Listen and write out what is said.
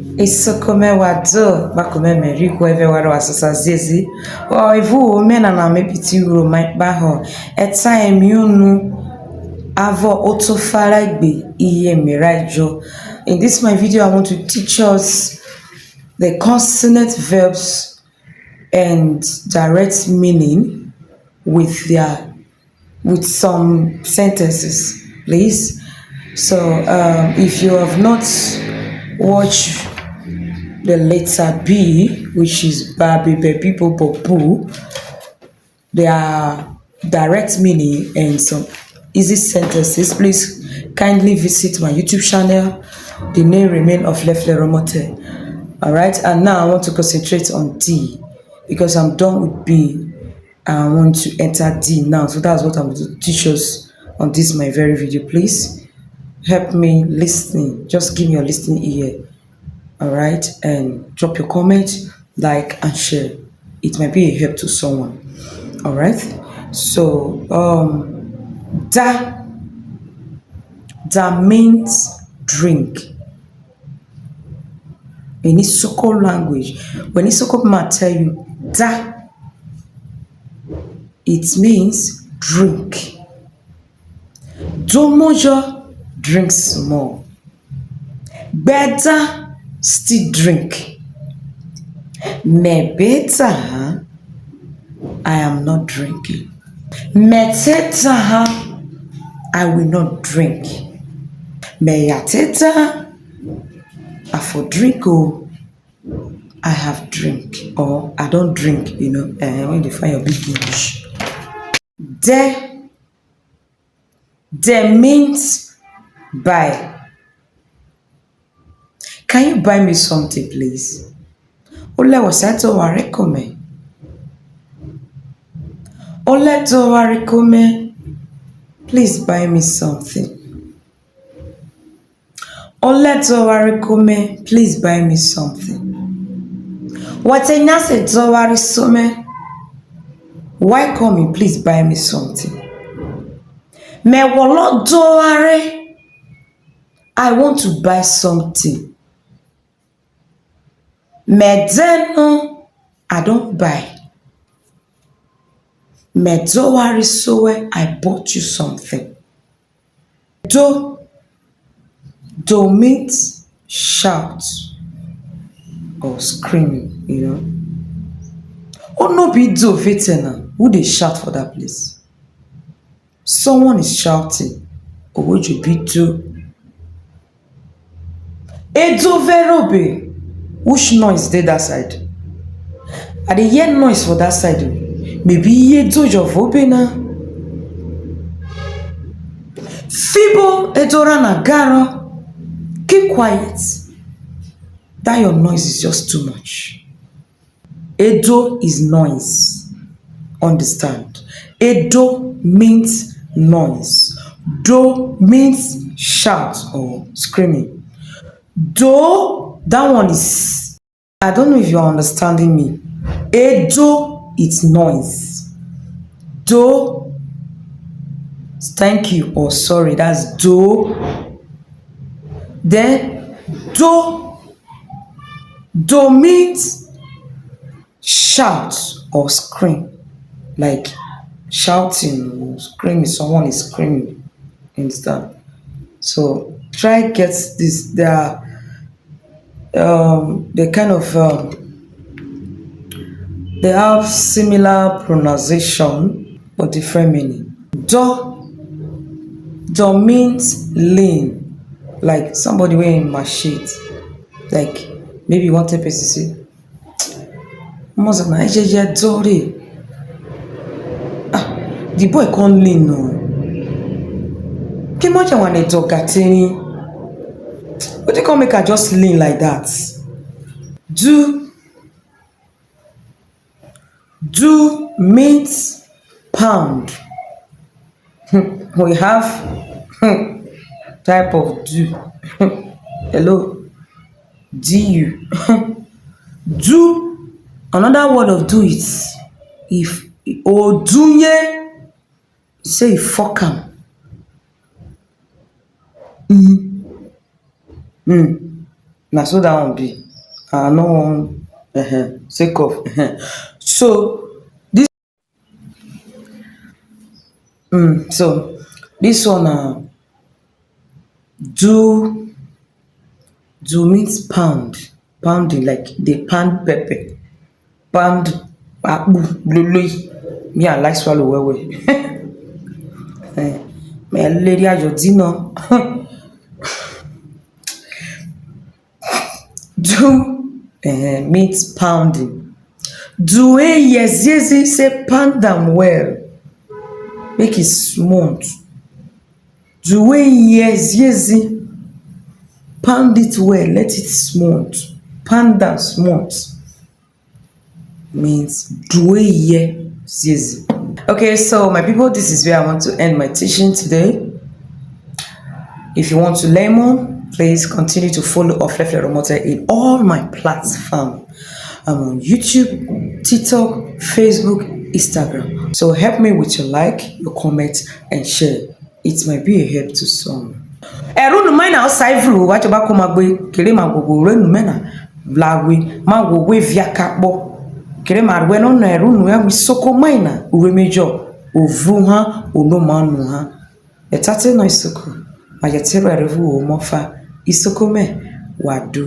Isoko wado bakome meriko evewaro asasa zezi o ivu mena na mepiti uro my baho time yunu avo otofara igbe iye mirajo. In this my video I want to teach us the consonant verbs and direct meaning with some sentences, please. So if you have not watched the letter B, which is Babi, Baby, Bobo, there are direct meaning and some easy sentences. Please kindly visit my YouTube channel. The name remain of Lefle Romote. Alright, and now I want to concentrate on D because I'm done with B. I want to enter D now. So that's what I'm going to teach us on this my very video. Please help me listening. Just give me your listening ear. Alright, and drop your comment, like and share. It might be a help to someone. Alright, so da means drink. In Isoko language, when Isoko man tell you da, it means drink. Domojo drinks more. Better still drink. Me better, I am not drinking. Me teta, I will not drink. Me yateta, I for drink oh, I have drink or I don't drink, when you find your big English. De means buy. Can you buy me something, please? Ole wasato wa recommend. Ole to wa recommend. Please buy me something. Ole to wa recommend. Please buy me something. Watenya se to wa risome. Why come in? Please buy me something. Me wolo do ware. I want to buy something. Medeno, I don't buy. Medowari soe, I bought you something. Do means shout or screaming, Oh no be do vetena. Who they shout for that place? Someone is shouting. Or would you be do? Edo verobe. Which noise did that side? I dey hear noise for that side. Maybe ye do your vobena. Fibo edora nagaro. Keep quiet. That your noise is just too much. Edo is noise. Understand? Edo means noise. Do means shout or screaming. Do, that one is, I don't know if you are understanding me. Edo, it's noise. Do, thank you or sorry, that's do. Then, do means shout or scream. Like shouting or screaming, someone is screaming. Understand? So, try get this, they kind of they have similar pronunciation but different meaning. Do means lean, like somebody wearing machine, like maybe you want a person say the boy can't lean no. Much I want to talk at any. But you can't make her just lean like that. Do means pound. We have type of do. Hello. Du. Do. Another word of do is if or dunye say fuck am. Now so that one be. No one sake of. So this so this one do means pound. Pounding like they pound pepper. Pound akpu loloi. Me I like swallow well. Me lady ajo dinner. Do means pounding. Do a yes say pound them well. Make it smooth. Do a yes pound it well, let it smooth. Pound that smooth means do a yes. Okay, so my people, this is where I want to end my teaching today. If you want to learn more, please continue to follow Oflefe Romote in all my platforms. I'm on YouTube, TikTok, Facebook, Instagram. So help me with your like, your comment, and share. It might be a help to some. Ẹ̀rù nù mẹ́nà outside view wájú bá kó máa gbé kéré máa gbogbo rẹ̀ nù mẹ́nà vlawe máa wò wé via kápọ̀ kéré máa rẹ̀ nọ́nà ẹ̀rù nù ẹ̀ wí Isoko mẹ́nà uwe méjọ òvú hàn ònà máa nù hàn. Ẹ̀ta tẹ́ náà Isoko. Ayetero erevu omofa Isoko me wadu.